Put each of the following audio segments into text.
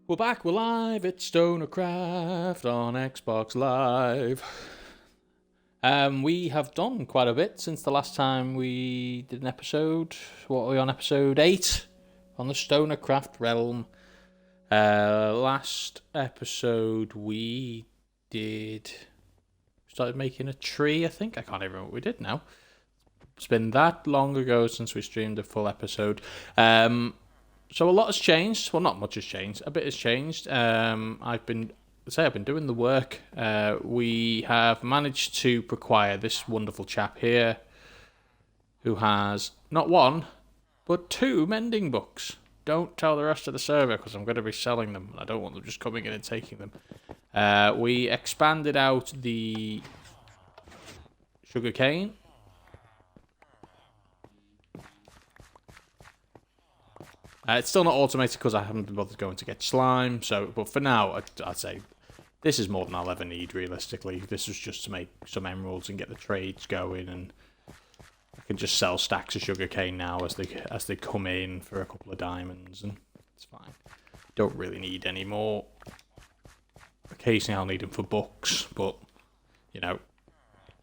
We're back, we're live, it's Stonercraft on Xbox Live. We have done quite a bit since the last time we did an episode. What are we on, episode 8? On the Stonercraft realm. Last episode we started making a tree, I think. I can't even remember what we did now. It's been that long ago since we streamed a full episode. So a lot has changed. Well, not much has changed. A bit has changed. I've been doing the work. We have managed to acquire this wonderful chap here, who has not one, but 2 mending books. Don't tell the rest of the server because I'm going to be selling them. I don't want them just coming in and taking them. We expanded out the sugarcane. It's still not automated because I haven't been bothered going to get slime. But for now, I'd say this is more than I'll ever need, realistically. This was just to make some emeralds and get the trades going, and I can just sell stacks of sugarcane now as they come in for a couple of diamonds, and it's fine. Don't really need any more. Occasionally I'll need them for books, but, you know,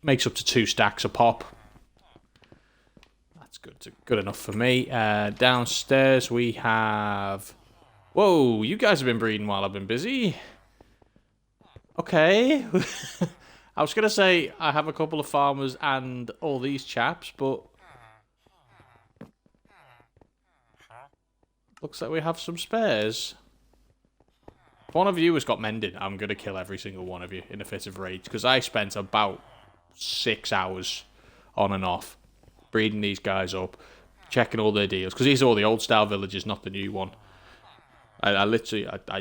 makes up to 2 stacks a pop. Good enough for me. Downstairs we have... Whoa, you guys have been breeding while I've been busy. Okay. I was going to say I have a couple of farmers and all these chaps, but... looks like we have some spares. If one of you has got mending, I'm going to kill every single one of you in a fit of rage, because I spent about 6 hours on and off breeding these guys up, checking all their deals, because these are all the old style villages, not the new one. I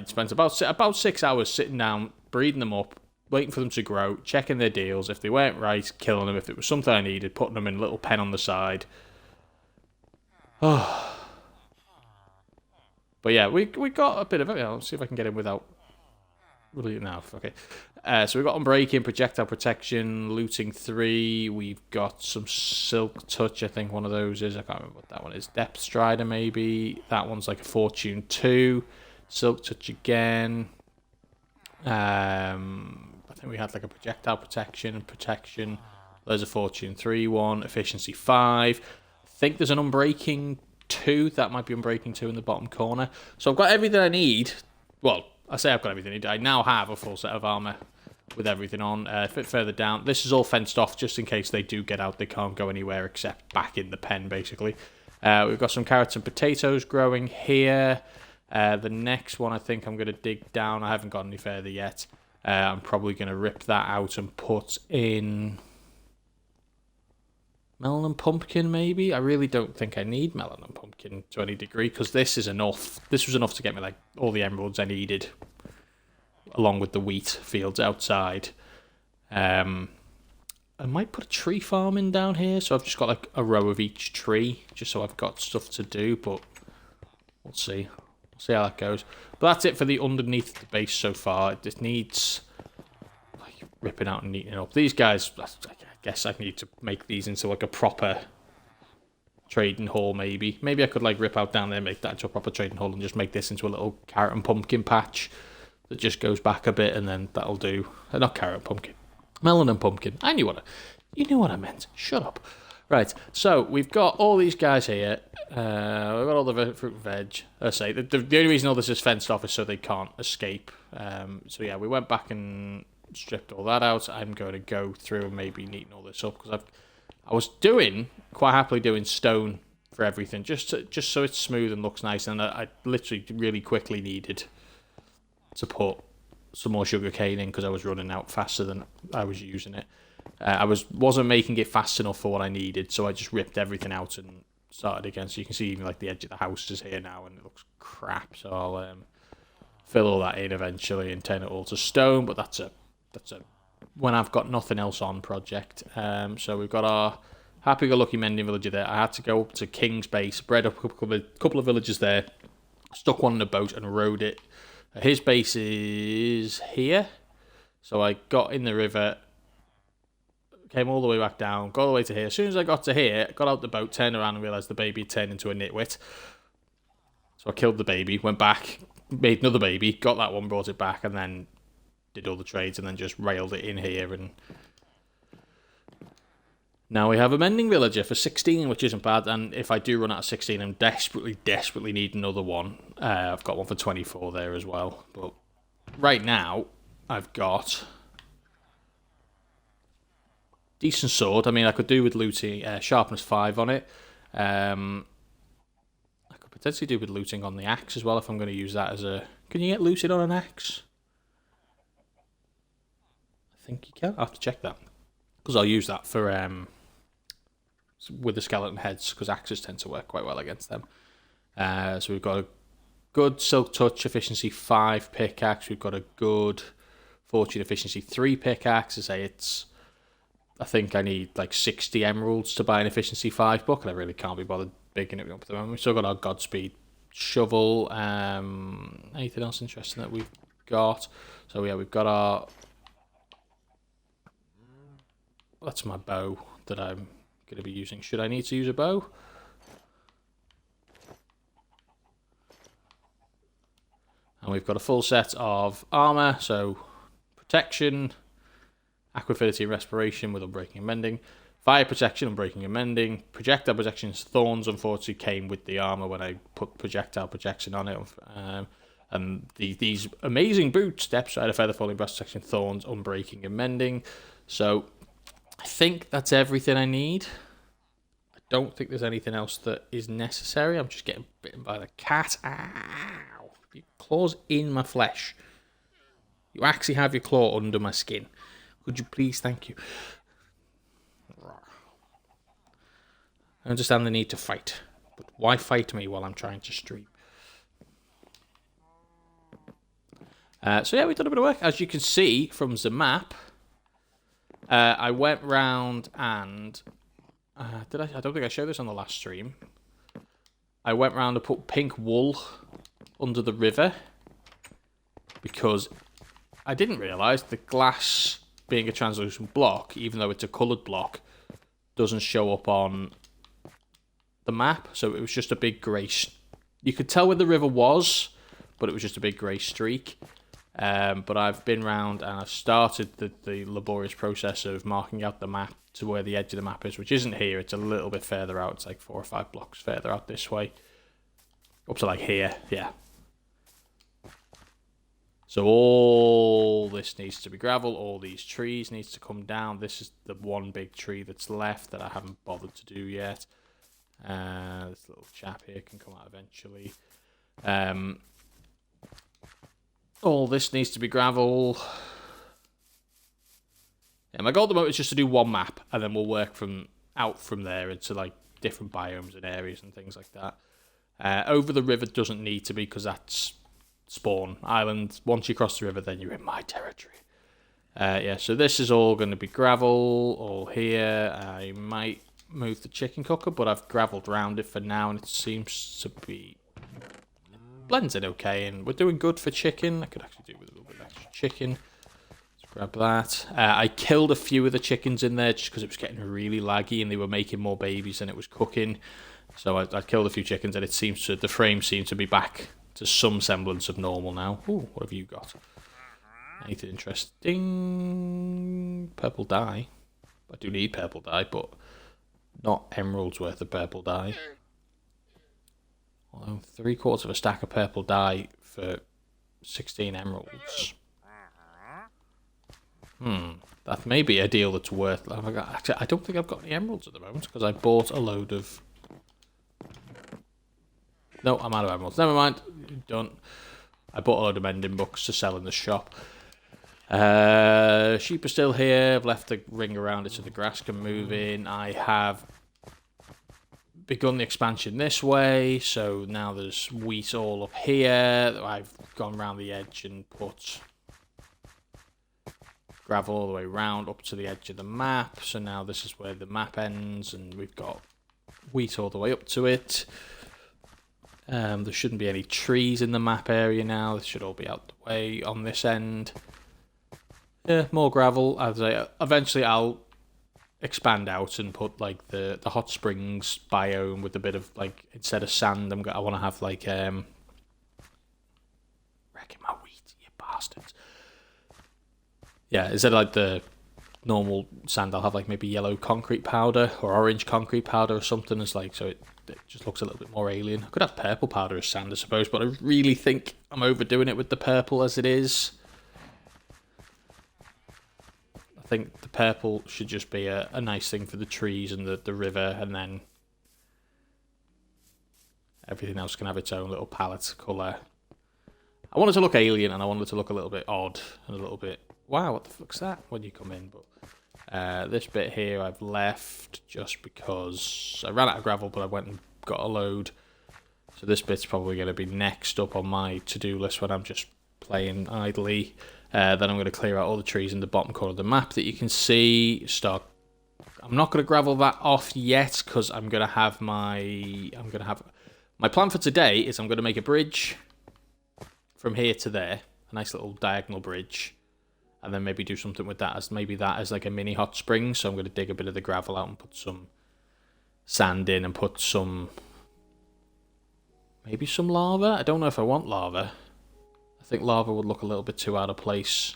spent about 6 hours sitting down, breeding them up, waiting for them to grow, checking their deals. If they weren't right, killing them. If it was something I needed, putting them in a little pen on the side. Oh. But yeah, we got a bit of it. Let's see if I can get in without... Really, no, okay. So we've got Unbreaking, Projectile Protection, Looting 3. We've got some Silk Touch, I think one of those is. I can't remember what that one is. Depth Strider, maybe. That one's like a Fortune 2. Silk Touch again. I think we had like a Projectile Protection and Protection. There's a Fortune 3 one. Efficiency 5. I think there's an Unbreaking 2. That might be Unbreaking 2 in the bottom corner. So I've got everything I need. Well, I say I've got everything I need. I now have a full set of armour with everything on. A bit further down, this is all fenced off just in case they do get out. They can't go anywhere except back in the pen, basically. We've got some carrots and potatoes growing here. The next one I think I'm going to dig down. I haven't got any further yet. I'm probably going to rip that out and put in... melon and pumpkin, maybe? I really don't think I need melon and pumpkin to any degree, because this is enough. This was enough to get me like all the emeralds I needed, along with the wheat fields outside. I might put a tree farm in down here, so I've just got like a row of each tree, just so I've got stuff to do, but we'll see. We'll see how that goes. But that's it for the underneath the base so far. It just needs like ripping out and neatening up. These guys... I guess I need to make these into like a proper trading hall, maybe. Maybe I could like rip out down there, make that into a proper trading hall, and just make this into a little carrot and pumpkin patch that just goes back a bit, and then that'll do. Not carrot and pumpkin. Melon and pumpkin. You knew what I meant. Shut up. Right, so we've got all these guys here. We've got all the fruit and veg. I say the only reason all this is fenced off is so they can't escape. So yeah, we went back and stripped all that out. I'm going to go through and maybe neaten all this up, because I was quite happily doing stone for everything, just so it's smooth and looks nice. And I literally really quickly needed to put some more sugar cane in because I was running out faster than I was using it. I wasn't making it fast enough for what I needed, so I just ripped everything out and started again. So you can see even like the edge of the house is here now, and it looks crap. So I'll fill all that in eventually and turn it all to stone. But that's a when I've got nothing else on project. So we've got our happy-go-lucky mending villager there. I had to go up to King's Base, bred up a couple of villages there, stuck one in a boat and rowed it. His base is here. So I got in the river, came all the way back down, got all the way to here. As soon as I got to here, got out the boat, turned around and realised the baby had turned into a nitwit. So I killed the baby, went back, made another baby, got that one, brought it back, and then did all the trades, and then just railed it in here, and now we have a mending villager for 16, which isn't bad. And if I do run out of 16, I'm desperately need another one. I've got one for 24 there as well. But right now, I've got decent sword. I mean, I could do with looting sharpness 5 on it. I could potentially do with looting on the axe as well if I'm going to use that as a... Can you get looted on an axe? I think you can. I'll have to check that. Because I'll use that for... with the skeleton heads, because axes tend to work quite well against them. So we've got a good Silk Touch Efficiency 5 pickaxe. We've got a good Fortune Efficiency 3 pickaxe. I think I need like 60 emeralds to buy an Efficiency 5 book, and I really can't be bothered bigging it up at the moment. We've still got our Godspeed shovel. Anything else interesting that we've got? So yeah, we've got our... That's my bow that I'm going to be using. Should I need to use a bow? And we've got a full set of armor, so protection, aquafinity and respiration with unbreaking and mending, fire protection, unbreaking and mending, projectile protection's thorns unfortunately came with the armor when I put projectile protection on it, and these amazing boots, depth strider, feather falling, breast protection, thorns, unbreaking and mending. So I think that's everything I need. I don't think there's anything else that is necessary. I'm just getting bitten by the cat. Ow! Your claw's in my flesh. You actually have your claw under my skin. Could you please? Thank you. I understand the need to fight, but why fight me while I'm trying to stream? So yeah, we've done a bit of work. As you can see from the map, I went round and... I don't think I showed this on the last stream. I went round and put pink wool under the river because I didn't realise the glass, being a translucent block, even though it's a coloured block, doesn't show up on the map. So it was just a big grey... You could tell where the river was, but it was just a big grey streak. But I've been round and I've started the laborious process of marking out the map to where the edge of the map is, which isn't here. It's a little bit further out. It's like 4 or 5 blocks further out this way. Up to like here, yeah. So all this needs to be gravel. All these trees needs to come down. This is the one big tree that's left that I haven't bothered to do yet. This little chap here can come out eventually. All this needs to be gravel. Yeah, my goal at the moment is just to do one map, and then we'll work from there into like different biomes and areas and things like that. Over the river doesn't need to be because that's spawn island. Once you cross the river, then you're in my territory. Yeah, so this is all going to be gravel all here. I might move the chicken cooker, but I've gravelled around it for now, and it seems to be blends in okay, and we're doing good for chicken. I could actually do with a little bit of extra chicken. Let's grab that. I killed a few of the chickens in there just because it was getting really laggy and they were making more babies than it was cooking. So I killed a few chickens, and it seems to the frame seems to be back to some semblance of normal now. Ooh, what have you got? Anything interesting? Purple dye. I do need purple dye, but not emeralds worth of purple dye. Although 3/4 of a stack of purple dye for 16 emeralds. That may be a deal that's worth... Actually, I don't think I've got any emeralds at the moment because I bought a load of... No, I'm out of emeralds. Never mind. Done. I bought a load of mending books to sell in the shop. Sheep are still here. I've left the ring around it so the grass can move in. I have begun the expansion this way, so now there's wheat all up here. I've gone around the edge and put gravel all the way round up to the edge of the map, so now this is where the map ends, and we've got wheat all the way up to it. There shouldn't be any trees in the map area now. This should all be out the way on this end. Yeah, more gravel. Eventually I'll expand out and put like the hot springs biome with a bit of like, instead of sand, I want to have like wrecking my wheat, you bastards. Yeah, instead of like the normal sand, I'll have like maybe yellow concrete powder or orange concrete powder or something. It's like, so it just looks a little bit more alien. I could have purple powder as sand, I suppose, but I really think I'm overdoing it with the purple as it is. I think the purple should just be a nice thing for the trees and the river, and then everything else can have its own little palette colour. I want it to look alien, and I want it to look a little bit odd and a little bit, wow, what the fuck's that when you come in? But this bit here I've left just because I ran out of gravel, but I went and got a load. So this bit's probably going to be next up on my to-do list when I'm just playing idly. Then I'm going to clear out all the trees in the bottom corner of the map that you can see. I'm not going to gravel that off yet because I'm going to have my plan for today is I'm going to make a bridge from here to there, a nice little diagonal bridge, and then maybe do something with that as like a mini hot spring. So I'm going to dig a bit of the gravel out and put some sand in and put maybe some lava. I don't know if I want lava. I think lava would look a little bit too out of place.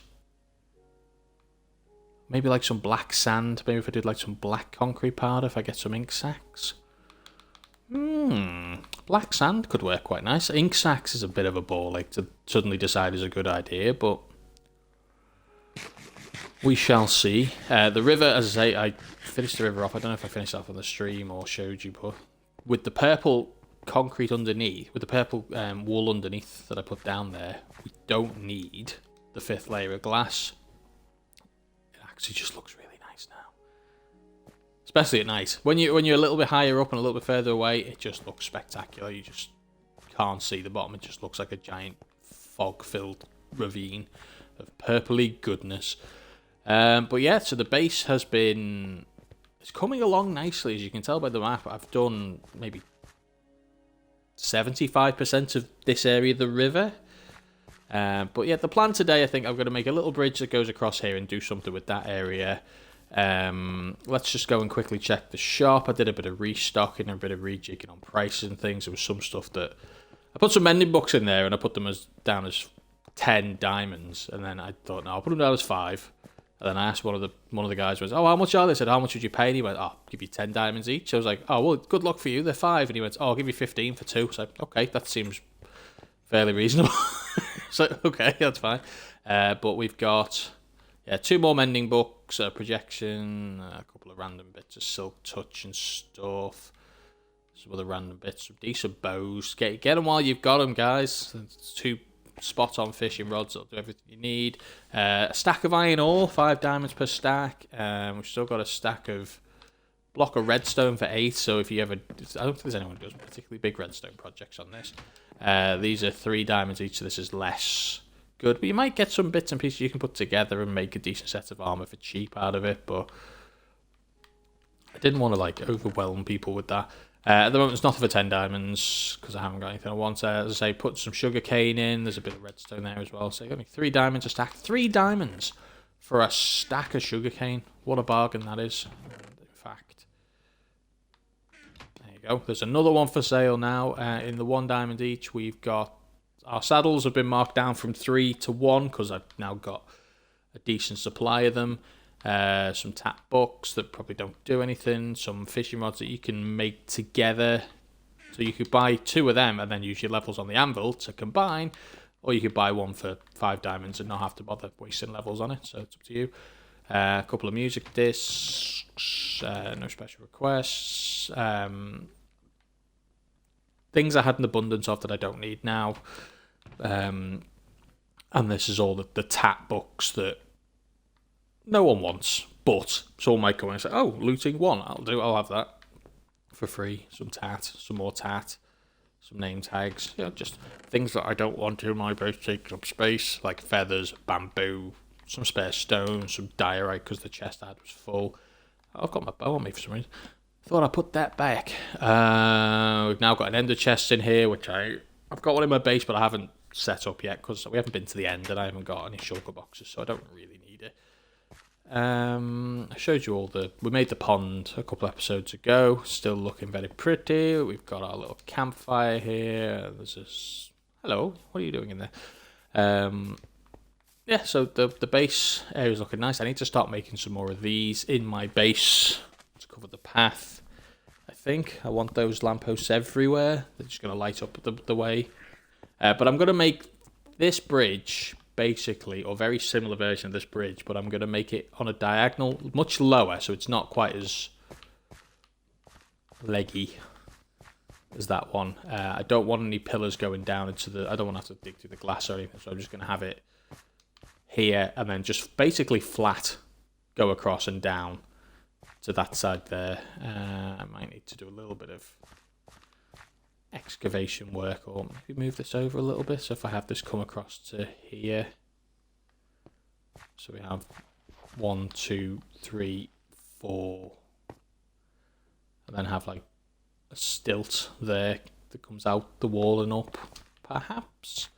Maybe like some black sand. Maybe if I did like some black concrete powder, if I get some ink sacks. Black sand could work quite nice. Ink sacks is a bit of a ball like to suddenly decide is a good idea, but we shall see. The river, as I say, I finished the river off. I don't know if I finished off on the stream or showed you, but with the purple concrete underneath, with the purple wool underneath that I put down there, we don't need the 5th layer of glass. It actually just looks really nice now, especially at night. When you're a little bit higher up and a little bit further away, it just looks spectacular. You just can't see the bottom. It just looks like a giant fog-filled ravine of purpley goodness. But yeah, so the base it's coming along nicely, as you can tell by the map. I've done maybe 75% of this area of the river. But yeah, the plan today, I think I'm going to make a little bridge that goes across here and do something with that area. Let's just go and quickly check the shop. I did a bit of restocking and a bit of rejigging on prices and things. There was some stuff that I put some mending books in there and I put them down as 10 diamonds, and then I thought, no, I'll put them down as 5. And then I asked one of the guys, oh, how much are they? I said, how much would you pay? And he went, I'll give you 10 diamonds each. I was like, oh, well, good luck for you. They're 5. And he went, oh, I'll give you 15 for 2. So, okay, that seems fairly reasonable. So, okay, that's fine. But we've got 2 more mending books, a projection, a couple of random bits of silk touch and stuff. Some other random bits, some decent bows. Get them while you've got them, guys. It's 2 spot-on fishing rods that'll do everything you need. A stack of iron ore, 5 diamonds per stack. We've still got a block of redstone for 8. So if you ever, I don't think there's anyone who does particularly big redstone projects on this. These are 3 diamonds each, so this is less good. But you might get some bits and pieces you can put together and make a decent set of armor for cheap out of it. But I didn't want to like overwhelm people with that. At the moment, there's nothing for 10 diamonds because I haven't got anything I want. As I say, put some sugar cane in. There's a bit of redstone there as well. So you got me 3 diamonds a stack. 3 diamonds for a stack of sugar cane. What a bargain that is. In fact, there you go. There's another one for sale now. In the 1 diamond each, we've got our saddles have been marked down from 3 to 1 because I've now got a decent supply of them. Some tap books that probably don't do anything, some fishing rods that you can make together, so you could buy 2 of them and then use your levels on the anvil to combine, or you could buy 1 for 5 diamonds and not have to bother wasting levels on it, so it's up to you. A couple of music discs, no special requests, things I had an abundance of that I don't need now, and this is all the tap books that no one wants, but someone might go and say, oh, looting 1, I'll have that for free. Some more tat, some name tags, just things that I don't want in my base taking up space, like feathers, bamboo, some spare stone, some diorite because the chest I had was full. I've got my bow on me for some reason. Thought I'd put that back. We've now got an ender chest in here, which I've got one in my base, but I haven't set up yet because we haven't been to the end and I haven't got any shulker boxes, so I don't really need it. I showed you we made the pond a couple episodes ago, still looking very pretty. We've got our little campfire here. There's this, hello, what are you doing in there? Yeah, so the base area is looking nice. I need to start making some more of these in my base to cover the path. I think I want those lampposts everywhere. They're just going to light up the way. But I'm going to make this bridge, basically, or very similar version of this bridge, but I'm going to make it on a diagonal, much lower, so it's not quite as leggy as that one. I don't want any pillars going down into the... I don't want to have to dig through the glass or anything, so I'm just going to have it here, and then just basically flat go across and down to that side there. I might need to do a little bit of excavation work, or maybe move this over a little bit. So if I have this come across to here, so we have 1, 2, 3, 4, and then have like a stilt there that comes out the wall and up, perhaps.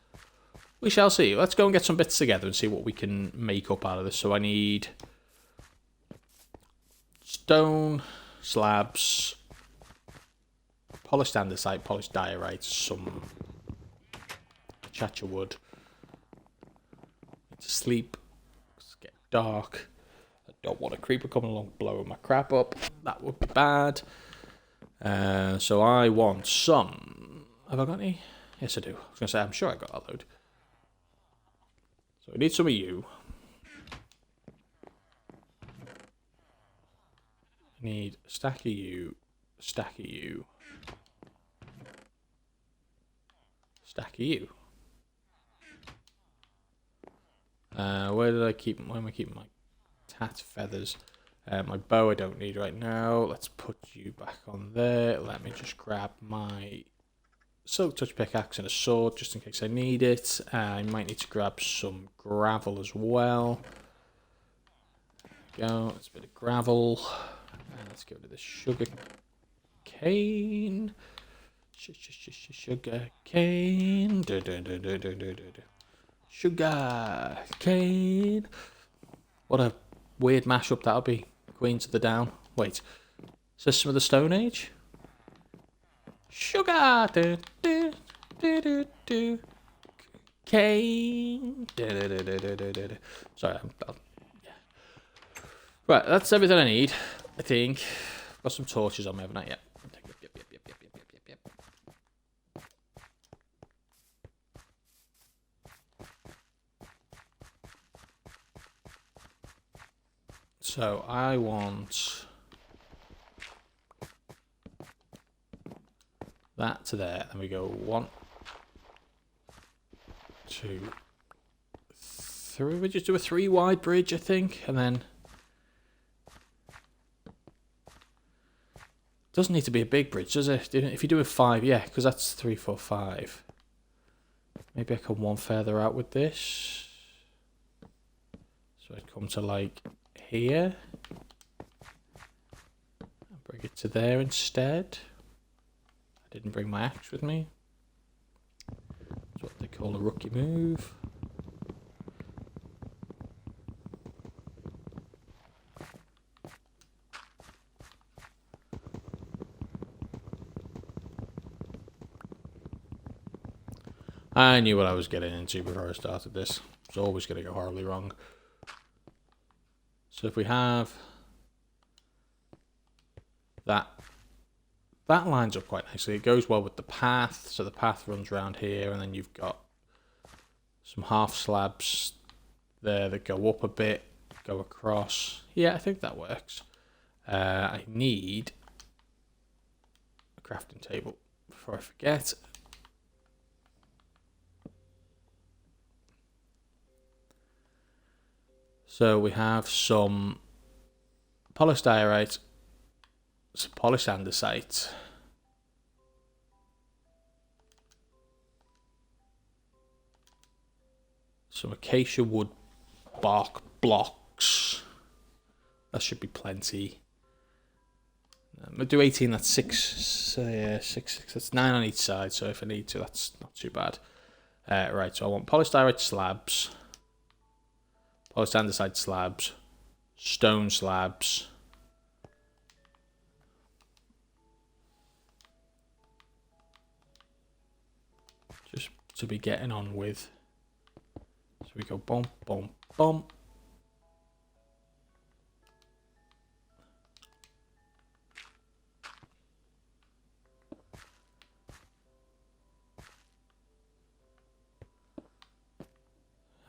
We shall see. Let's go and get some bits together and see what we can make up out of this. So I need stone slabs, polished andesite, polished diorite, some chacha wood. Need to sleep. It's getting dark. I don't want a creeper coming along blowing my crap up. That would be bad. So I want some. Have I got any? Yes, I do. I was going to say, I'm sure I got a load. So I need some of you. I need a stack of you, a stack of you, a stack of you. Where did I keep? Where am I keeping my tat feathers? My bow I don't need right now. Let's put you back on there. Let me just grab my silk touch pickaxe and a sword just in case I need it. I might need to grab some gravel as well. There we go. It's a bit of gravel. Let's go to the sugar cane. Sugar cane. Sugar cane. What a weird mashup that'll be. Queens of the Down. Wait. Is this some of the Stone Age? Sugar. Cane. Sorry, yeah. Right, that's everything I need. I think. Got some torches on me, haven't I? Yep. Yep. So I want that to there, and we go 1, 2, 3. We just do a 3 wide bridge, I think, and then doesn't need to be a big bridge, does it? If you do a 5, yeah, because that's 3, 4, 5. Maybe I come one further out with this. So I'd come to like here. And bring it to there instead. I didn't bring my axe with me. That's what they call a rookie move. I knew what I was getting into before I started this. It's always going to go horribly wrong. So if we have that lines up quite nicely. It goes well with the path. So the path runs around here, and then you've got some half slabs there that go up a bit, go across. Yeah, I think that works. I need a crafting table before I forget. So we have some polished diorite, some polished andesite, some acacia wood bark blocks. That should be plenty. I'm gonna do 18. That's 6. Yeah, 6. That's 9 on each side. So if I need to, that's not too bad. Right. So I want polished diorite slabs, polished andesite slabs, stone slabs. Just to be getting on with. So we go boom, boom, boom.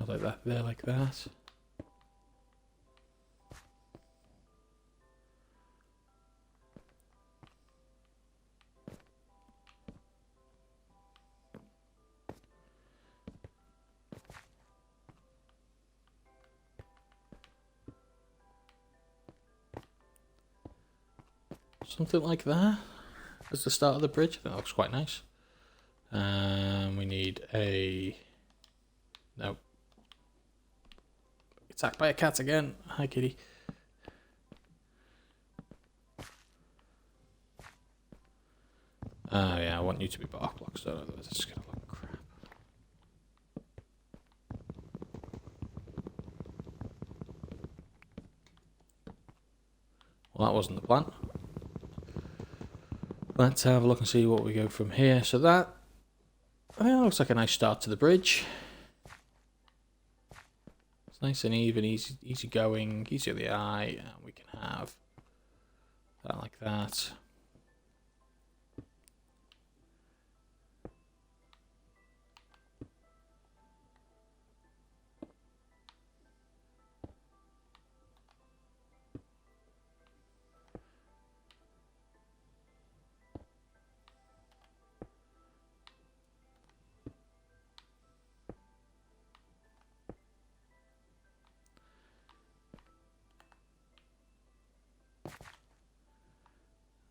Like that there, like that. Something like that as the start of the bridge. That looks quite nice. We need a... No. Attacked by a cat again. Hi, kitty. Oh, yeah, I want you to be bark blocks, though, otherwise it's going to look crap. Well, that wasn't the plan. Let's have a look and see what we go from here. So that, I think that looks like a nice start to the bridge. It's nice and even, easy going, easy on the eye, and we can have that like that.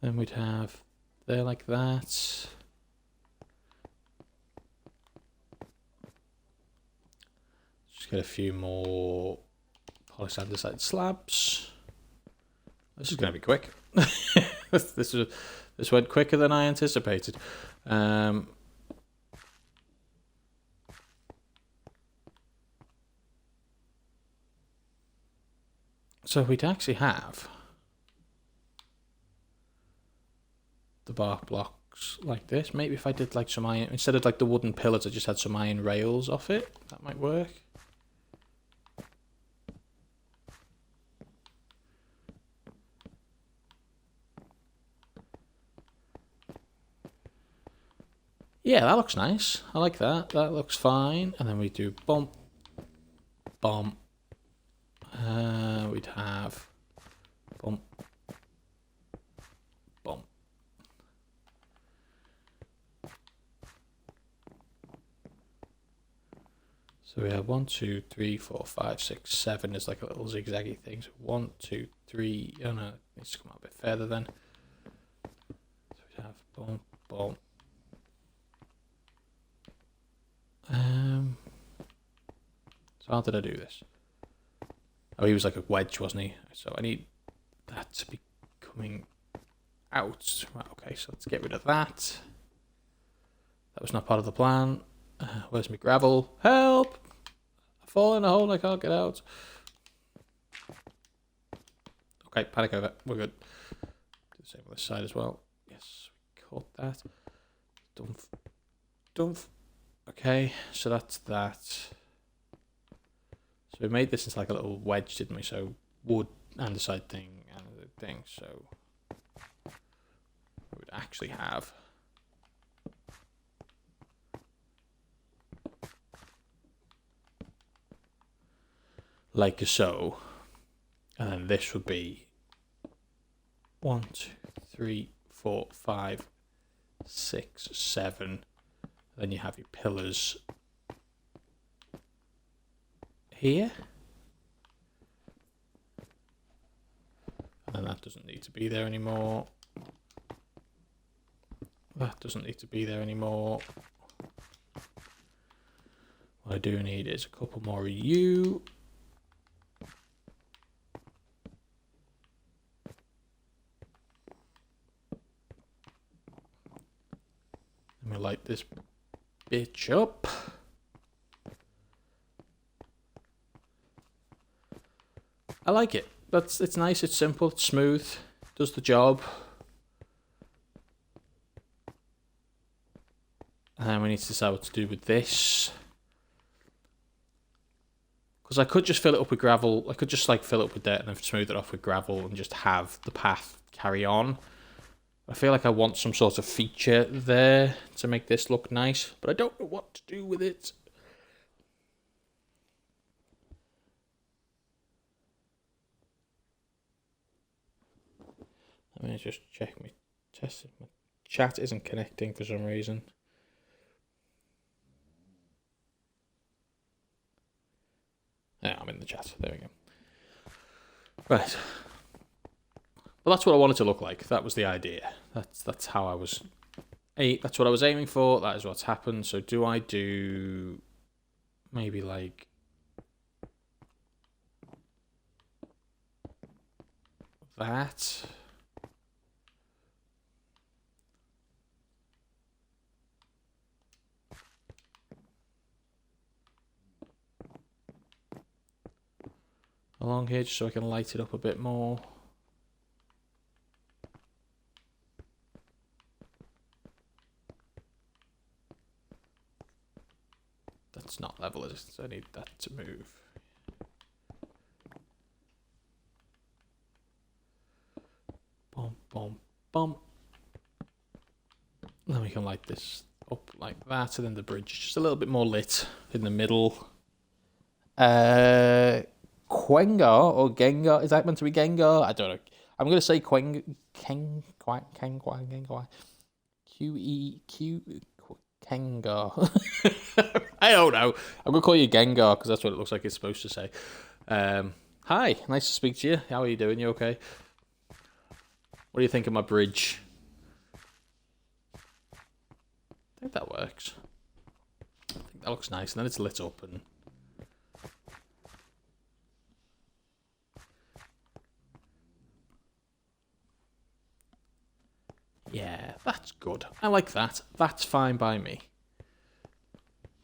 Then we'd have there like that. Just get a few more polished andesite slabs. This is going to be quick. This went quicker than I anticipated. So we'd actually have the bark blocks like this. Maybe if I did like some iron, instead of like the wooden pillars, I just had some iron rails off it. That might work. Yeah, that looks nice. I like that. That looks fine. And then we do bump, bump. We'd have bump, bump. So we have 1, 2, 3, 4, 5, 6, 7 is like a little zigzaggy thing. So 1, 2, 3. Oh no, it needs to come out a bit further then. So we have bump, bump. So how did I do this? Oh, he was like a wedge, wasn't he? So I need that to be coming out. Right, okay, so let's get rid of that. That was not part of the plan. Where's my gravel? Help! I fall in a hole, I can't get out. Okay, panic over. We're good. Do the same on this side as well. Yes, we caught that. Dumph. Dumph. Okay, so that's that. So we made this into like a little wedge, didn't we? So wood, andesite thing, and a thing. So we would actually have like so, and then this would be 1, 2, 3, 4, 5, 6, 7. Then you have your pillars here, and then that doesn't need to be there anymore. That doesn't need to be there anymore. What I do need is a couple more of you. Let me light this bitch up. I like it. It's nice, it's simple, it's smooth, does the job. And then we need to decide what to do with this. Because I could just fill it up with gravel. I could just like fill it up with dirt and then smooth it off with gravel and just have the path carry on. I feel like I want some sort of feature there to make this look nice, but I don't know what to do with it. Let me just check my test. My chat isn't connecting for some reason. Yeah, I'm in the chat. There we go. Right. Well, that's what I wanted to look like. That was the idea. That's how I was. That's what I was aiming for. That is what's happened. So do I do maybe like that? Along here, just so I can light it up a bit more. That's not level, is it? So I need that to move. Boom, boom, boom. Then we can light this up like that, and then the bridge just a little bit more lit in the middle. Quengar or Gengar? Is that meant to be Gengar? I don't know. I'm going to say Gengar. Kengar. I don't know. I'm going to call you Gengar because that's what it looks like it's supposed to say. Hi, nice to speak to you. How are you doing? You okay? What do you think of my bridge? I think that works. I think that looks nice. And then it's lit up and... yeah, that's good. I like that. That's fine by me.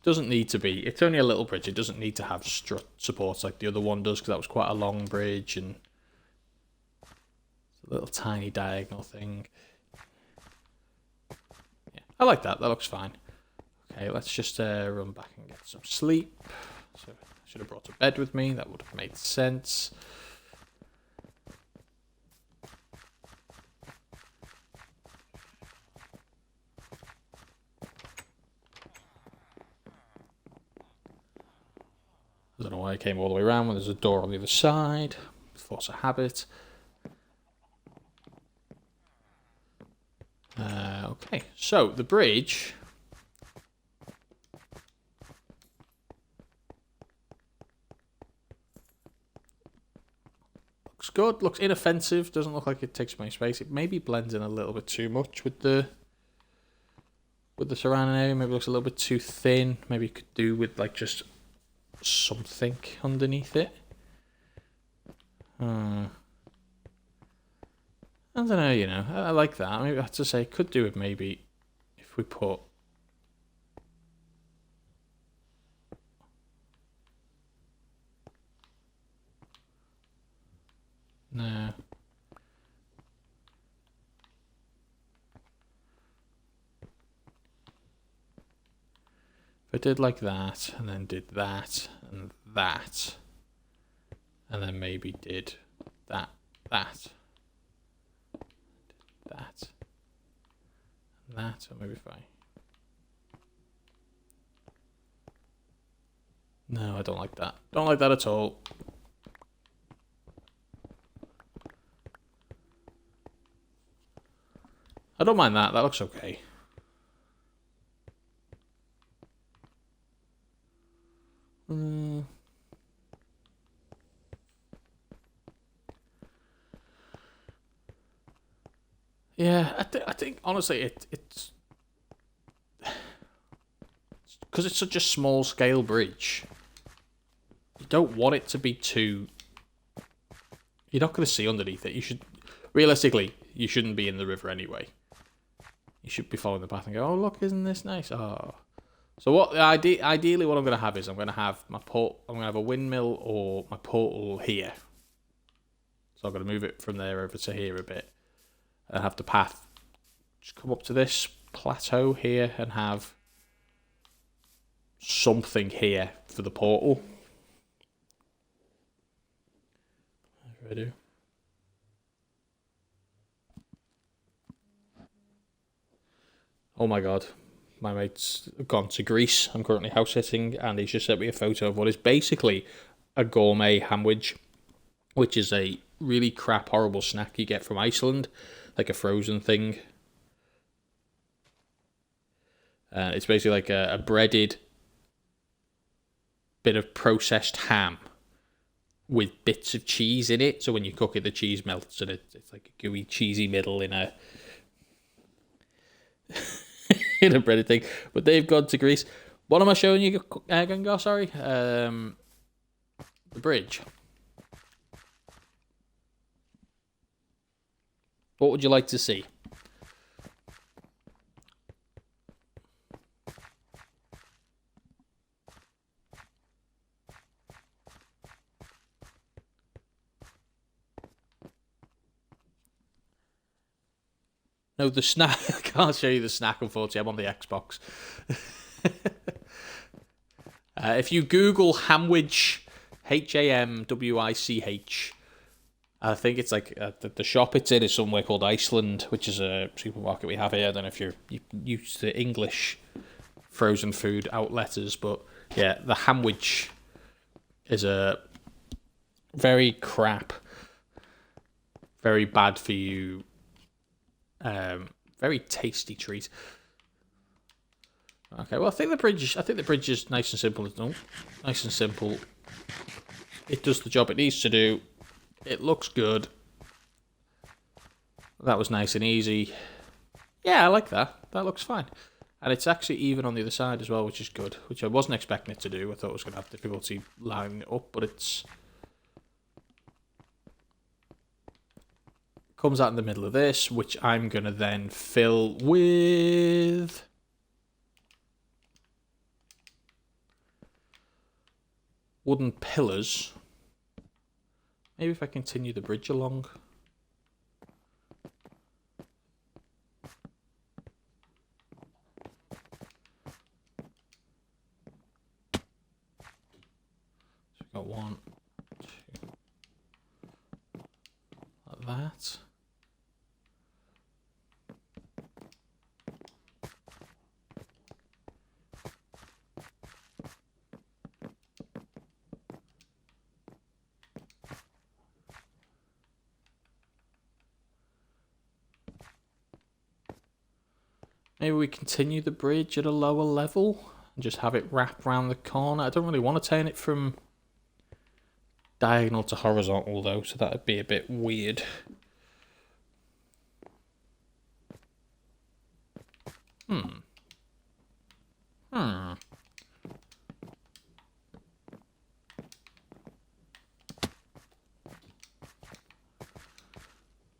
Doesn't need to be. It's only a little bridge. It doesn't need to have strut supports like the other one does, because that was quite a long bridge and it's a little tiny diagonal thing. Yeah, I like that. That looks fine. Okay, let's just run back and get some sleep. So I should have brought a bed with me. That would have made sense. I don't know why I came all the way around when there's a door on the other side. Force of habit. Okay, so the bridge. Looks good, looks inoffensive, doesn't look like it takes my space. It maybe blends in a little bit too much with the surrounding area. Maybe it looks a little bit too thin. Maybe you could do with like just something underneath it. I don't know, you know. I like that. Maybe I have to say, could do with maybe if we put... no. If I did like that, and then did that, and that, and then maybe did that, that, and that, or maybe if I... no, I don't like that. Don't like that at all. I don't mind that. That looks okay. Yeah, I think honestly it's because it's such a small scale bridge. You don't want it to be too... you're not going to see underneath it. You should... realistically, you shouldn't be in the river anyway. You should be following the path and go, oh look, isn't this nice? Oh. So what ideally what I'm going to have is I'm going to have my I'm going to have a windmill or my portal here. So I'm going to move it from there over to here a bit. And have the path just come up to this plateau here and have something here for the portal. I do. Oh my god. My mate's gone to Greece. I'm currently house sitting, and he's just sent me a photo of what is basically a gourmet hamwich, which is a really crap, horrible snack you get from Iceland, like a frozen thing. It's basically like a breaded bit of processed ham with bits of cheese in it. So when you cook it, the cheese melts, and it's like a gooey, cheesy middle in a in a breaded thing. But they've gone to Greece. What am I showing you, Gengar? Sorry, the bridge. What would you like to see? No, the snack. I can't show you the snack, unfortunately. I'm on the Xbox. If you Google Hamwich, Hamwich, I think it's like the shop it's in is somewhere called Iceland, which is a supermarket we have here. I don't know if you're used to English frozen food outletters, but yeah, the Hamwich is a very crap, very bad for you, very tasty treat. Okay, well, I think the bridge is nice and simple. No, nice and simple. It does the job it needs to do. It looks good. That was nice and easy. Yeah, I like that. That looks fine. And it's actually even on the other side as well, which is good. Which I wasn't expecting it to do. I thought I was going to have difficulty lining it up, but it's comes out in the middle of this, which I'm going to then fill with wooden pillars. Maybe if I continue the bridge along. So we've got 1, 2, like that. Maybe we continue the bridge at a lower level and just have it wrap around the corner. I don't really want to turn it from diagonal to horizontal though, so that would be a bit weird.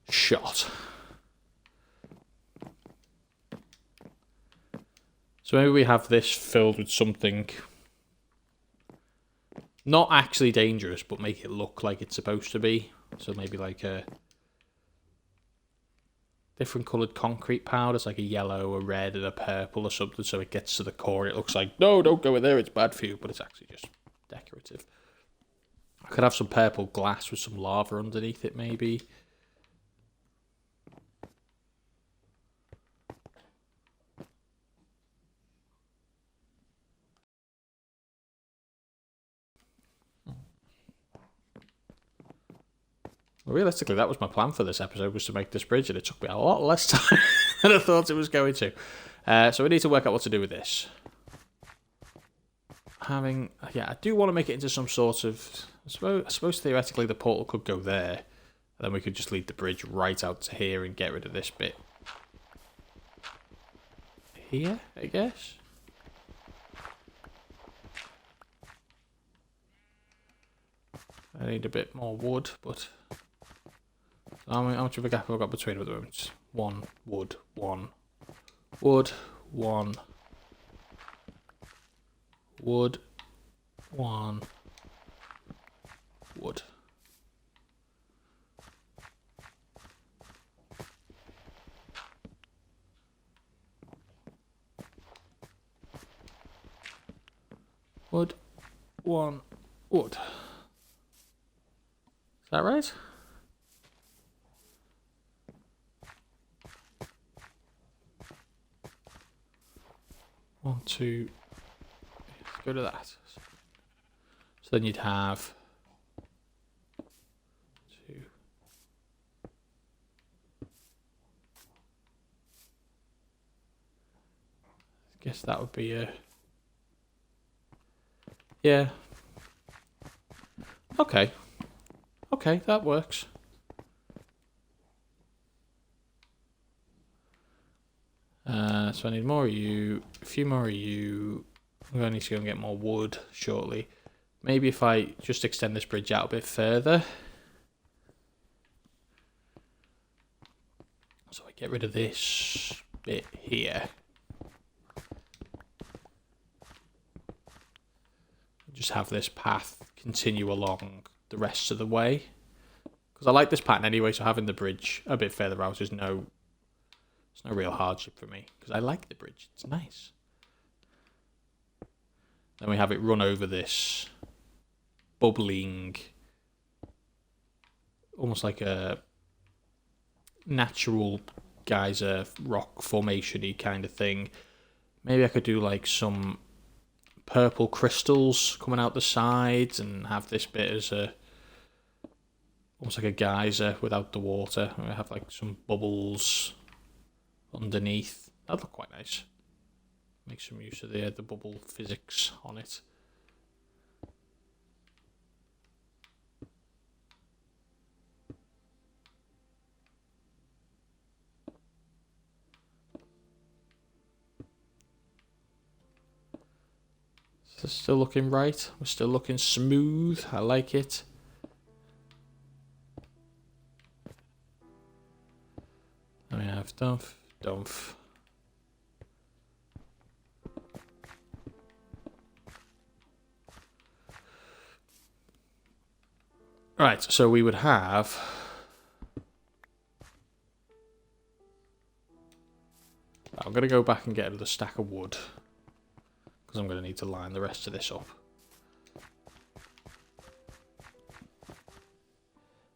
Shot. So maybe we have this filled with something not actually dangerous, but make it look like it's supposed to be. So maybe like a different coloured concrete powders, like a yellow, a red, and a purple or something, so it gets to the core. It looks like, no, don't go in there, it's bad for you, but it's actually just decorative. I could have some purple glass with some lava underneath it, maybe. Well, realistically, that was my plan for this episode, was to make this bridge, and it took me a lot less time than I thought it was going to. So we need to work out what to do with this. Yeah, I do want to make it into some sort of... I suppose theoretically the portal could go there, and then we could just lead the bridge right out to here and get rid of this bit. Here, I guess? I need a bit more wood, but... How much of a gap have I got between them at the moment? 1 wood, 1 wood, 1 wood, 1 wood. Wood, 1 wood. Is that right? 1, 2. Let's go to that. So then you'd have 2. I guess that would be a... Yeah. Okay. Okay, that works. So I need more of you, a few more of you. I'm going to need to go and get more wood shortly. Maybe if I just extend this bridge out a bit further. So I get rid of this bit here. Just have this path continue along the rest of the way. Because I like this pattern anyway, so having the bridge a bit further out is no real hardship for me. Because I like the bridge, it's nice. Then we have it run over this bubbling, almost like a natural geyser rock formation-y kind of thing. Maybe I could do like some purple crystals coming out the sides and have this bit as a almost like a geyser without the water. I have like some bubbles underneath. That'd look quite nice. Make some use of the bubble physics on it. So still looking right. We're still looking smooth. I like it. Then we have dump. Right, so we would have... I'm going to go back and get another stack of wood. Because I'm going to need to line the rest of this up.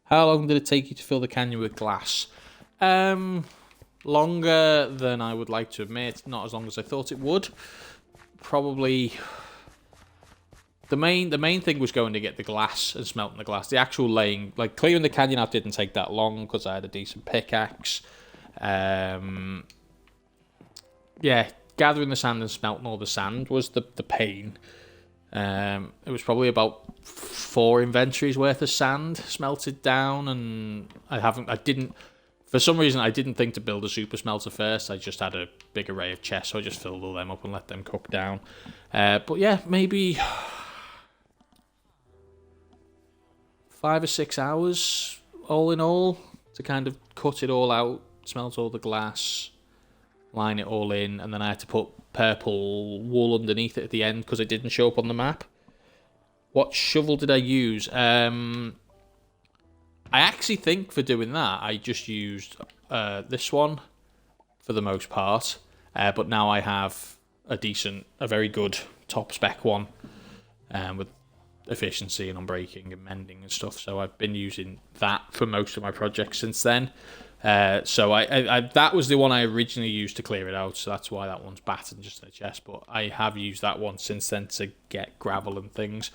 How long did it take you to fill the canyon with glass? Longer than I would like to admit. Not as long as I thought it would. Probably... The main thing was going to get the glass and smelting the glass. The actual laying, like clearing the canyon out didn't take that long because I had a decent pickaxe. Yeah, gathering the sand and smelting all the sand was the pain. It was probably about 4 inventories worth of sand smelted down, and for some reason I didn't think to build a super smelter first. I just had a big array of chests, so I just filled all them up and let them cook down. But yeah, maybe 5 or 6 hours all in all to kind of cut it all out, smelt all the glass, line it all in, and then I had to put purple wool underneath it at the end because it didn't show up on the map. What shovel did I use? I actually think for doing that I just used this one for the most part, but now I have a very good top spec one with efficiency and unbreaking and mending and stuff, so I've been using that for most of my projects since then. So I that was the one I originally used to clear it out, so that's why that one's battered just in the chest, but I have used that one since then to get gravel and things.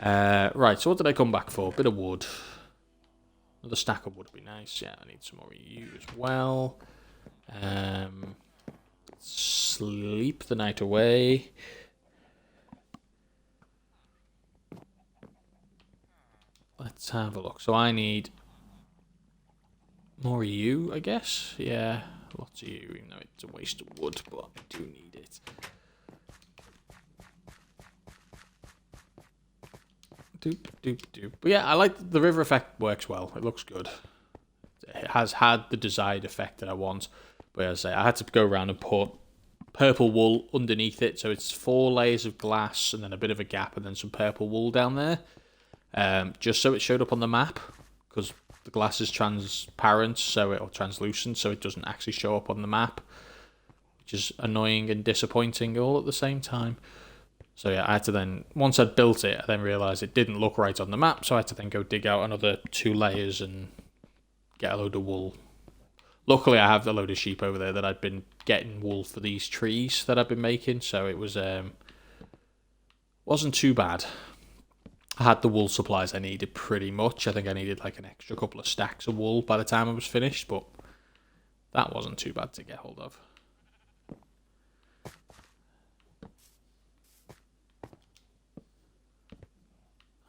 Right, so what did I come back for? A bit of wood. Another stack of wood would be nice. Yeah, I need some more of you as well. Sleep the night away. Let's have a look. So I need more of you, I guess. Yeah, lots of you, even though it's a waste of wood, but I do need it. Doop. But yeah, I like the river effect. Works well. It looks good. It has had the desired effect that I want. But as I say, I had to go around and put purple wool underneath it, so it's 4 layers of glass and then a bit of a gap and then some purple wool down there. Just so it showed up on the map, because the glass is transparent, or translucent, so it doesn't actually show up on the map, which is annoying and disappointing all at the same time. So yeah, I had to then, once I'd built it, I then realised it didn't look right on the map, so I had to then go dig out another 2 layers and get a load of wool Luckily, I have a load of sheep over there that I'd been getting wool for these trees that I've been making, so it was wasn't too bad. I had the wool supplies I needed pretty much. I think I needed like an extra couple of stacks of wool by the time I was finished, but that wasn't too bad to get hold of.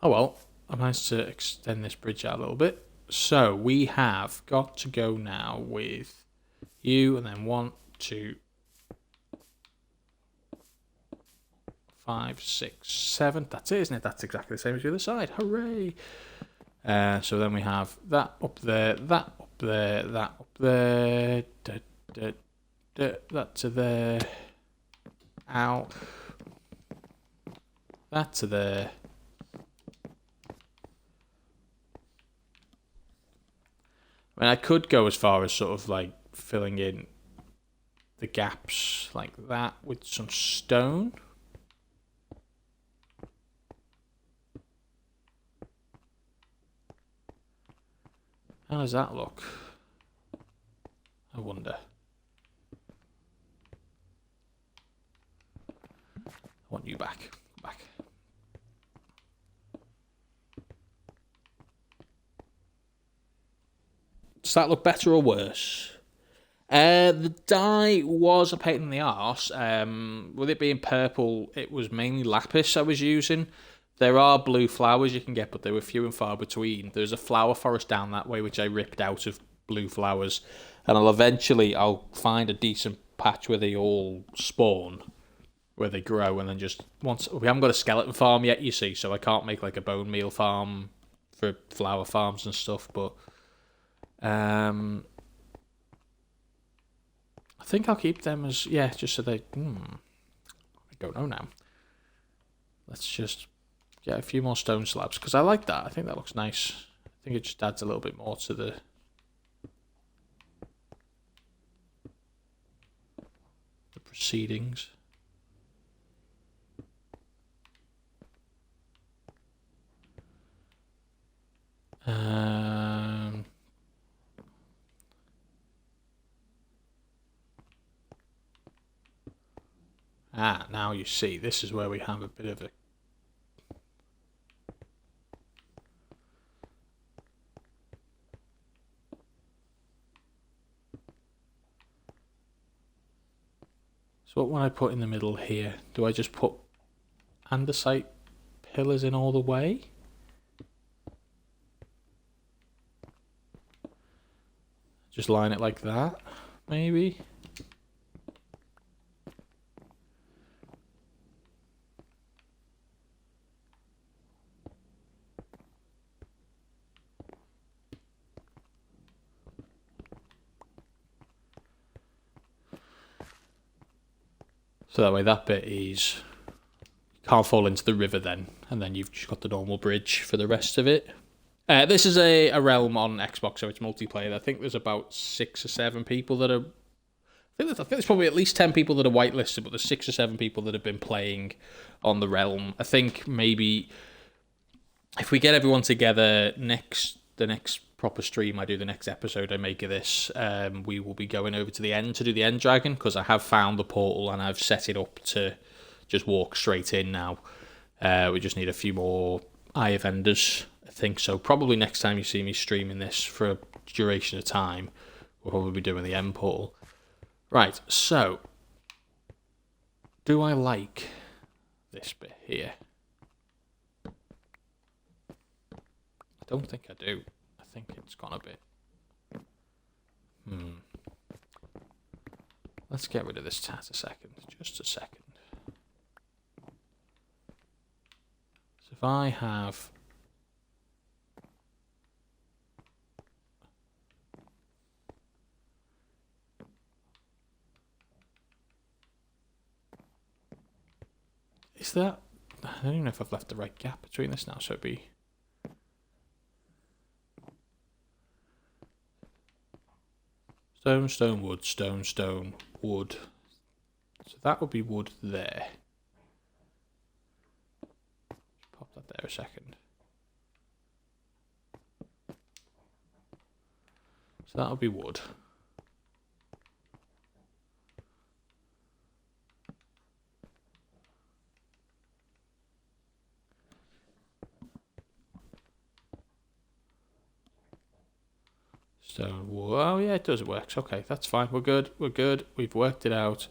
Oh well, I managed to extend this bridge out a little bit. So we have got to go now with you, and then 1, 2, 5, 6, 7. That's it, isn't it? That's exactly the same as the other side. Hooray! So then we have that up there, that up there, that up there, that to there, ow, that to there. I mean, I could go as far as sort of like filling in the gaps like that with some stone. How does that look? I wonder. I want you back. Back. Does that look better or worse? The dye was a pain in the arse. With it being purple, it was mainly lapis I was using. There are blue flowers you can get, but they were few and far between. There's a flower forest down that way, which I ripped out of blue flowers. And I'll find a decent patch where they all spawn, where they grow, and then we haven't got a skeleton farm yet, you see, so I can't make like a bone meal farm for flower farms and stuff, but I think I'll keep them as, yeah, just so they, I don't know now. Let's just get a few more stone slabs, because I like that. I think that looks nice. I think it just adds a little bit more to the proceedings. Now you see, this is where we have a bit of a So what when I put in the middle here? Do I just put andesite pillars in all the way? Just line it like that, maybe? So that way that bit is, can't fall into the river then, and then you've just got the normal bridge for the rest of it. This is a realm on Xbox, so it's multiplayer. I think there's about 6 or 7 people that are, I think there's probably at least 10 people that are whitelisted, but there's 6 or 7 people that have been playing on the realm. I think maybe if we get everyone together the next proper stream I do, the next episode I make of this, we will be going over to the end to do the end dragon, because I have found the portal and I've set it up to just walk straight in now. We just need a few more Eye of Enders, I think. So probably next time you see me streaming this for a duration of time, we'll probably be doing the end portal. Right, so do I like this bit here? I don't think I do. I think it's gone a bit. Let's get rid of this tat a second. Just a second. So if I have... Is that... I don't even know if I've left the right gap between this now, so it'd be... Stone, stone, wood, stone, stone, wood. So that would be wood there. Pop that there a second. So that would be wood. Stone wall. Oh, yeah, it does. It works. Okay, that's fine. We're good. We're good. We've worked it out.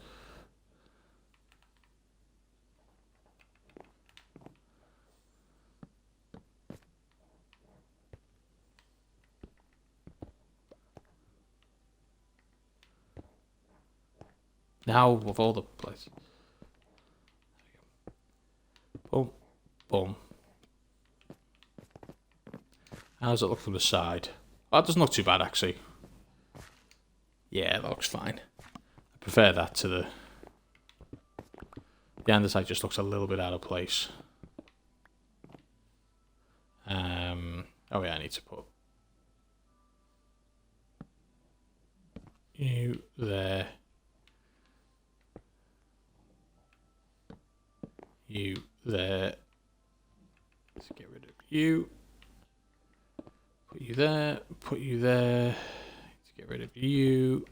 Now, of all the places. Boom. Boom. How does it look from the side? Oh, it doesn't look too bad, actually. Yeah, that looks fine. I prefer that to the... The underside just looks a little bit out of place. Oh yeah, I need to put... You there. You there. Let's get rid of you. Put you there. Put you there. Let's get rid of you.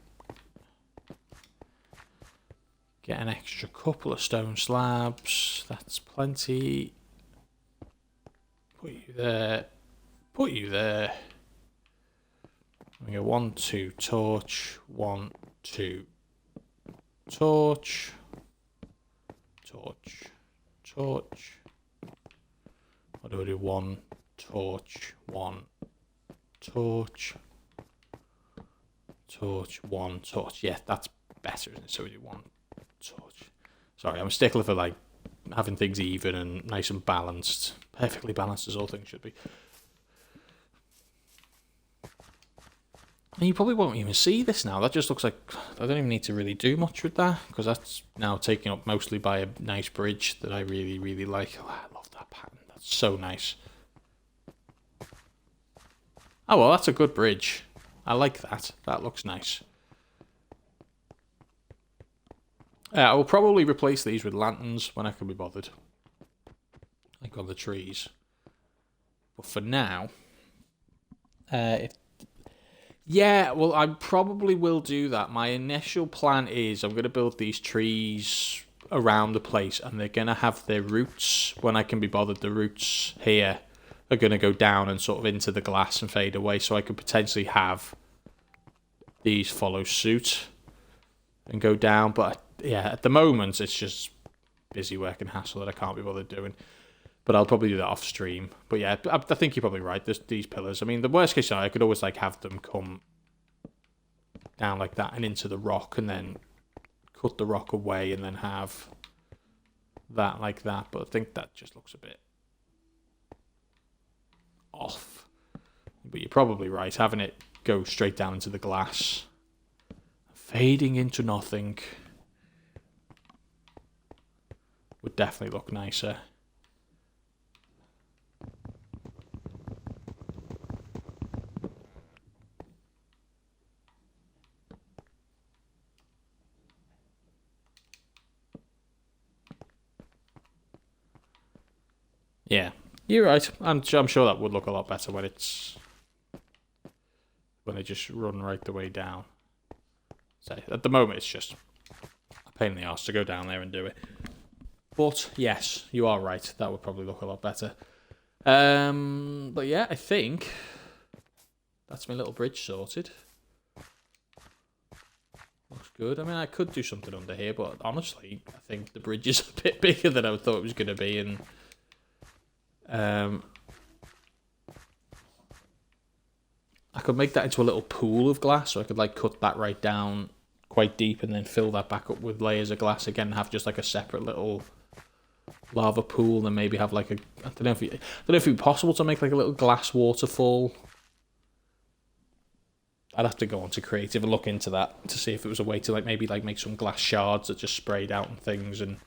Get an extra couple of stone slabs. That's plenty. Put you there. Put you there. We go 1, 2, torch. 1, 2, torch. Torch. Torch. What do we do? 1, torch. 1, torch. Torch. 1, torch. Yeah, that's better, isn't it? So we do 1 torch. Sorry, I'm a stickler for like having things even and nice and balanced. Perfectly balanced as all things should be. And you probably won't even see this now. That just looks like... I don't even need to really do much with that, because that's now taken up mostly by a nice bridge that I really, really like. Oh, I love that pattern. That's so nice. Oh, well, that's a good bridge. I like that. That looks nice. I will probably replace these with lanterns when I can be bothered. Like on the trees. But for now... Yeah, well, I probably will do that. My initial plan is I'm going to build these trees around the place, and they're going to have their roots, when I can be bothered, the roots here are going to go down and sort of into the glass and fade away, so I could potentially have these follow suit and go down. But yeah, at the moment, it's just busy work and hassle that I can't be bothered doing. But I'll probably do that off stream. But yeah, I think you're probably right. These pillars. I mean, the worst case scenario, I could always like have them come down like that and into the rock, and then cut the rock away, and then have that like that. But I think that just looks a bit off. But you're probably right. Having it go straight down into the glass, fading into nothing, would definitely look nicer. Yeah, you're right. I'm sure that would look a lot better when they just run right the way down. So at the moment, it's just a pain in the arse to go down there and do it. But yes, you are right. That would probably look a lot better. But yeah, I think that's my little bridge sorted. Looks good. I mean, I could do something under here, but honestly, I think the bridge is a bit bigger than I thought it was going to be, and I could make that into a little pool of glass, so I could like cut that right down quite deep and then fill that back up with layers of glass again and have just like a separate little lava pool, and maybe have like a... I don't know if it'd be possible to make like a little glass waterfall. I'd have to go on to creative and look into that to see if it was a way to like maybe like make some glass shards that just sprayed out and things and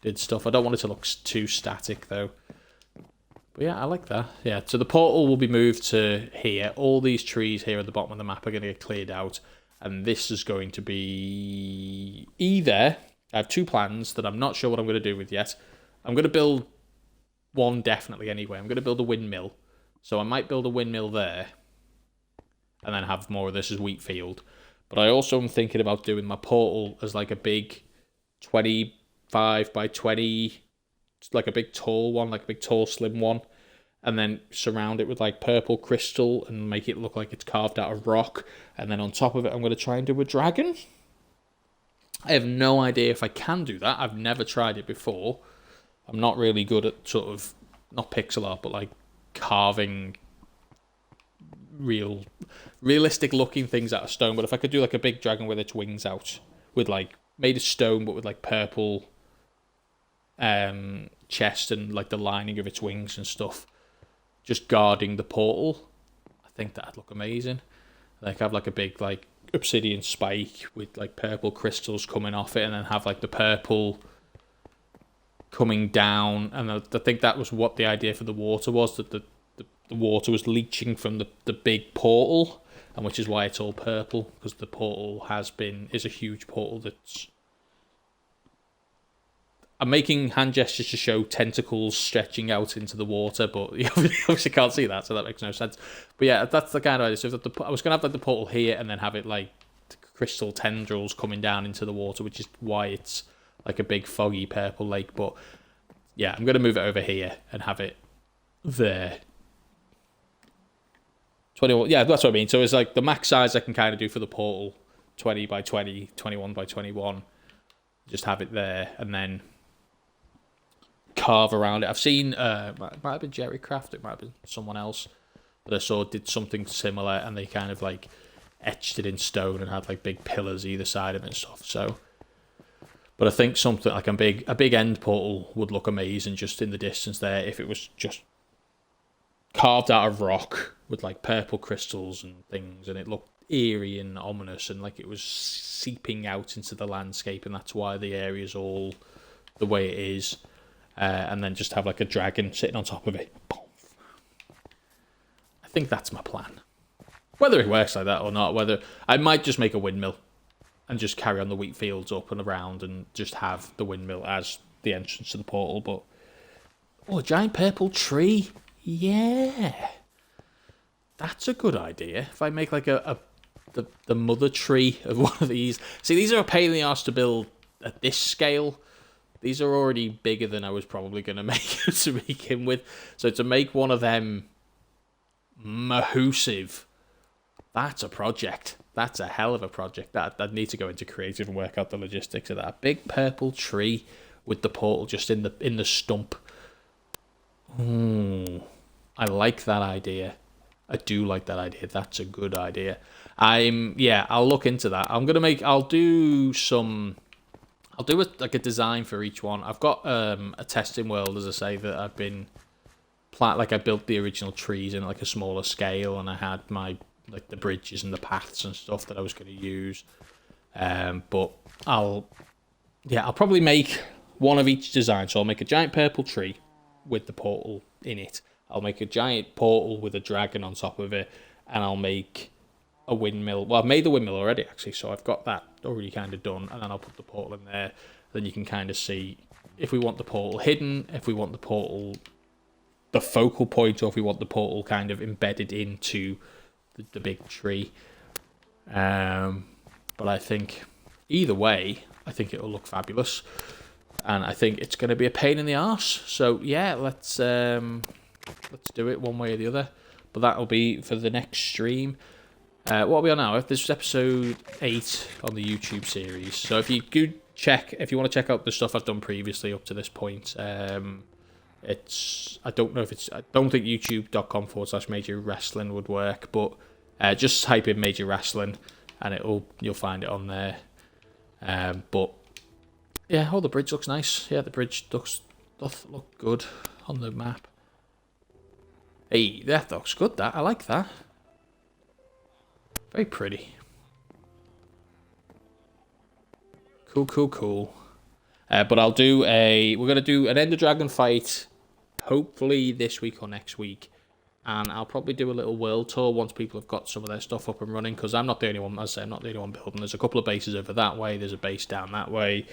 did stuff. I don't want it to look too static though. But yeah, I like that. Yeah, so the portal will be moved to here. All these trees here at the bottom of the map are going to get cleared out. And this is going to be either... I have two plans that I'm not sure what I'm going to do with yet. I'm going to build one definitely anyway. I'm going to build a windmill. So I might build a windmill there. And then have more of this as wheat field. But I also am thinking about doing my portal as like a big 25 by 20... like a big tall one, like a big tall slim one, and then surround it with like purple crystal and make it look like it's carved out of rock. And then on top of it, I'm going to try and do a dragon. I have no idea if I can do that. I've never tried it before. I'm not really good at sort of, not pixel art, but like carving realistic looking things out of stone. But if I could do like a big dragon with its wings out, with like made of stone but with like purple chest and like the lining of its wings and stuff, just guarding the portal, I think that'd look amazing. Like have like a big like obsidian spike with like purple crystals coming off it, and then have like the purple coming down. And I think that was what the idea for the water was, that the water was leaching from the big portal, and which is why it's all purple, because the portal is a huge portal that's... I'm making hand gestures to show tentacles stretching out into the water, but you obviously can't see that, so that makes no sense. But yeah, that's the kind of idea. So I was going to have like the portal here, and then have it like crystal tendrils coming down into the water, which is why it's like a big foggy purple lake. But yeah, I'm going to move it over here and have it there. 21, yeah, that's what I mean. So it's like the max size I can kind of do for the portal, 20 by 20, 21 by 21. Just have it there, and then carve around it. I've seen, it might have been Stonercraft, it might have been someone else, but I saw did something similar, and they kind of like etched it in stone and had like big pillars either side of it and stuff. So, but I think something like a big end portal would look amazing just in the distance there if it was just carved out of rock with like purple crystals and things, and it looked eerie and ominous, and like it was seeping out into the landscape, and that's why the area's all the way it is. And then just have like a dragon sitting on top of it. I think that's my plan. Whether it works like that or not, whether I might just make a windmill and just carry on the wheat fields up and around and just have the windmill as the entrance to the portal. But a giant purple tree. Yeah. That's a good idea. If I make like the mother tree of one of these. See, these are a pain in the arse to build at this scale. These are already bigger than I was probably going to make to begin with. So to make one of them massive, that's a project. That's a hell of a project. I'd need to go into creative and work out the logistics of that. Big purple tree with the portal just in the stump. I like that idea. I do like that idea. That's a good idea. I'll look into that. I'll do a design for each one. I've got a testing world, as I say, that I've been like I built the original trees in like a smaller scale, and I had my like the bridges and the paths and stuff that I was going to use. But I'll probably make one of each design. So I'll make a giant purple tree with the portal in it. I'll make a giant portal with a dragon on top of it, and I'll make a windmill. Well, I've made the windmill already, actually, so I've got that already kind of done, and then I'll put the portal in there. Then you can kind of see if we want the portal hidden, if we want the portal the focal point, or if we want the portal kind of embedded into the big tree. But I think either way, I think it'll look fabulous, and I think it's going to be a pain in the arse. So yeah, let's do it one way or the other. But that'll be for the next stream. What are we on now? This is episode 8 on the YouTube series. So if you want to check out the stuff I've done previously up to this point, I don't think youtube.com/Major Wrestling would work, but just type in Major Wrestling and you'll find it on there. But yeah, the bridge looks nice. Yeah, the bridge does look good on the map. Hey, that looks good. I like that. Very pretty. Cool. But we're going to do an Ender Dragon fight, hopefully this week or next week. And I'll probably do a little world tour once people have got some of their stuff up and running, because I'm not the only one, as I say, I'm not the only one building. There's a couple of bases over that way, there's a base down that way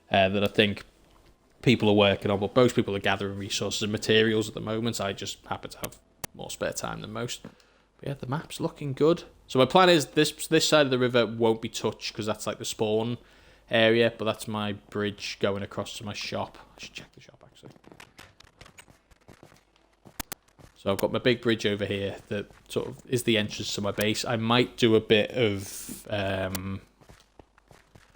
that I think people are working on, but most people are gathering resources and materials at the moment. I just happen to have more spare time than most. But yeah, the map's looking good. So my plan is this side of the river won't be touched, because that's like the spawn area, but that's my bridge going across to my shop. I should check the shop, actually. So I've got my big bridge over here that sort of is the entrance to my base. I might do a bit of a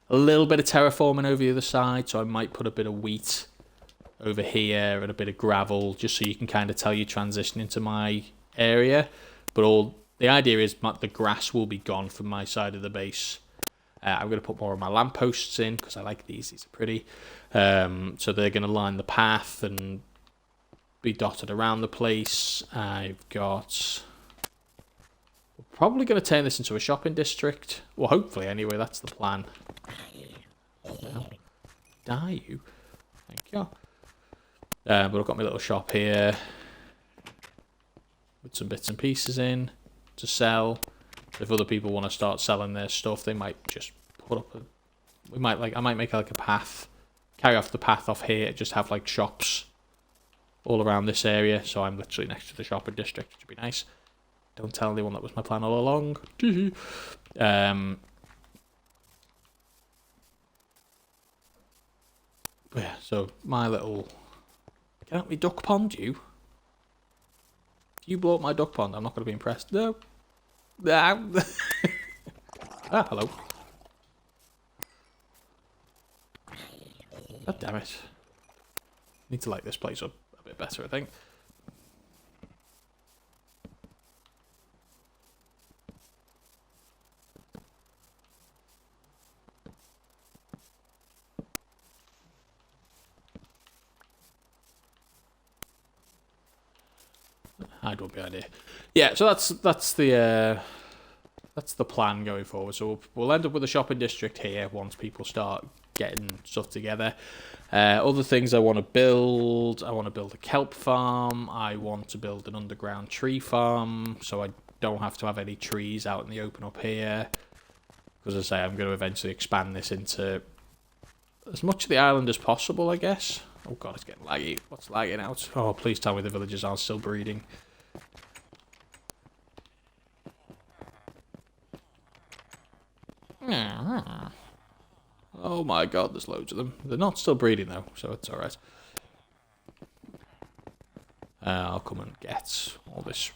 little bit of terraforming over the other side. So I might put a bit of wheat over here and a bit of gravel, just so you can kind of tell you're transitioning to my area. But the idea is the grass will be gone from my side of the base. I'm going to put more of my lampposts in because I like these. These are pretty. So they're going to line the path and be dotted around the place. I've got... We're probably going to turn this into a shopping district. Well, hopefully, anyway. That's the plan. Die you. Thank you. But I've got my little shop here with some bits and pieces in to sell. If other people want to start selling their stuff, they might just put up I might make like a path, carry off the path off here, just have like shops all around this area. So I'm literally next to the shopping district, which would be nice. Don't tell anyone that was my plan all along. Yeah, so my little... Get out me duck pond, you. If you blow up my duck pond, I'm not going to be impressed. No. Ah, hello. God damn it. Need to light this place up a bit better, I think. Hide won't be an idea. Yeah, so that's the plan going forward. So we'll end up with a shopping district here once people start getting stuff together. Other things I want to build. I want to build a kelp farm. I want to build an underground tree farm, so I don't have to have any trees out in the open up here. Because as I say, I'm going to eventually expand this into as much of the island as possible, I guess. Oh god, it's getting laggy. What's lagging out? Oh, please tell me the villagers are still breeding. Oh my god, there's loads of them. They're not still breeding though, so it's alright. I'll come and get all this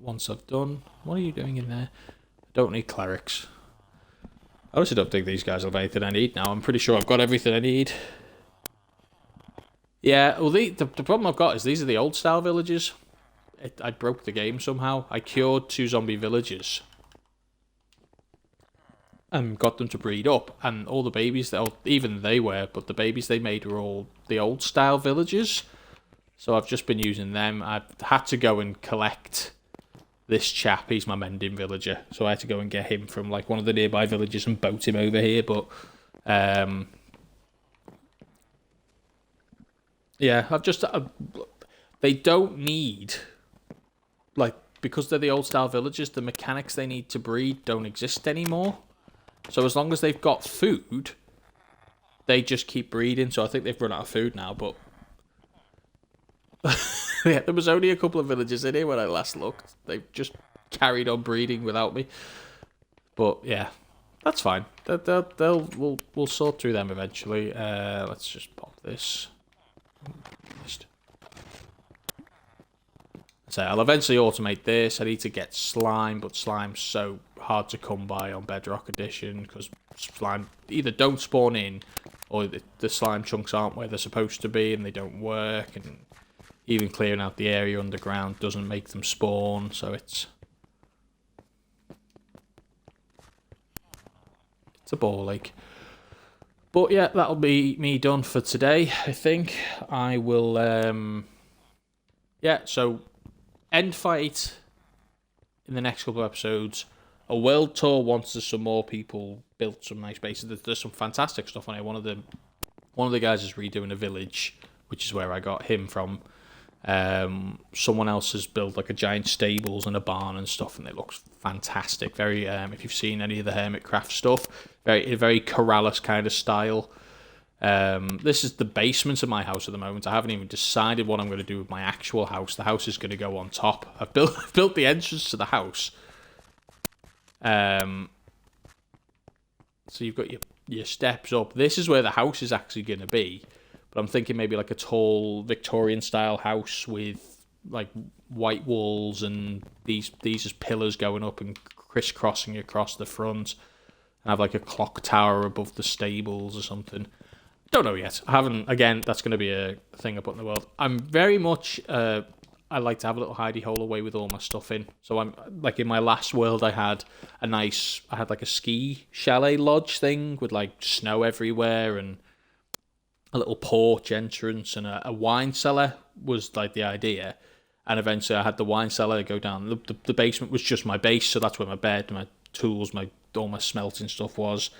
once I've done. What are you doing in there? I don't need clerics. I honestly don't think these guys have anything I need now. I'm pretty sure I've got everything I need. Yeah, well, the problem I've got is these are the old style villages. I broke the game somehow. I cured 2 zombie villagers and got them to breed up, and all the babies, even they were, but the babies they made were all the old style villagers. So I've just been using them. I've had to go and collect this chap. He's my mending villager, so I had to go and get him from like one of the nearby villages and boat him over here. But yeah, they don't need, like, because they're the old style villagers, the mechanics they need to breed don't exist anymore. So as long as they've got food, they just keep breeding. So I think they've run out of food now, but yeah, there was only a couple of villagers in here when I last looked. They've just carried on breeding without me. But yeah, that's fine. We'll sort through them eventually. Let's just pop this. So I'll eventually automate this. I need to get slime, but slime's so hard to come by on Bedrock Edition because slime either don't spawn in or the slime chunks aren't where they're supposed to be and they don't work, and even clearing out the area underground doesn't make them spawn, so it's a ball ache. But yeah, that'll be me done for today, I think. I will yeah, so end fight in the next couple of episodes. A world tour once there's some more people built some nice bases. There's some fantastic stuff on here. One of the guys is redoing a village, which is where I got him from. Someone else has built like a giant stables and a barn and stuff, and it looks fantastic. Very if you've seen any of the Hermitcraft stuff, very Corrales kind of style. This is the basement of my house at the moment. I haven't even decided what I'm going to do with my actual house. The house is going to go on top. I've built the entrance to the house. So you've got your steps up. This is where the house is actually going to be. But I'm thinking maybe like a tall Victorian style house with like white walls and these as pillars going up and crisscrossing across the front, and have like a clock tower above the stables or something. Don't know yet. I haven't. Again, that's going to be a thing I put in the world. I'm very much. I like to have a little hidey hole away with all my stuff in. So I'm like in my last world, I had like a ski chalet lodge thing with like snow everywhere and a little porch entrance and a wine cellar was like the idea. And eventually I had the wine cellar go down. The basement was just my base, so that's where my bed, my tools, all my smelting stuff was.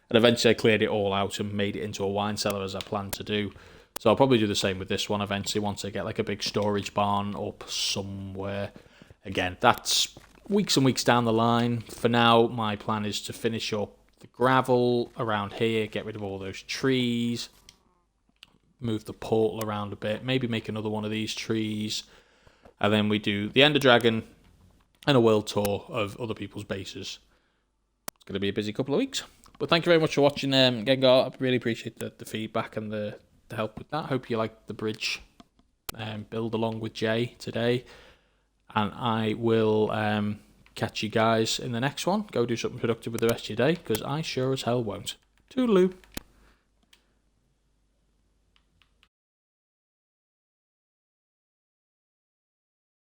And eventually I cleared it all out and made it into a wine cellar as I planned to do. So I'll probably do the same with this one eventually once I get like a big storage barn up somewhere. Again, that's weeks and weeks down the line. For now, my plan is to finish up the gravel around here, get rid of all those trees, move the portal around a bit, maybe make another one of these trees, and then we do the Ender Dragon and a world tour of other people's bases. It's going to be a busy couple of weeks. But thank you very much for watching, Gengar. I really appreciate the feedback and the help with that. Hope you liked the bridge build along with Jay today. And I will catch you guys in the next one. Go do something productive with the rest of your day, because I sure as hell won't. Toodaloo.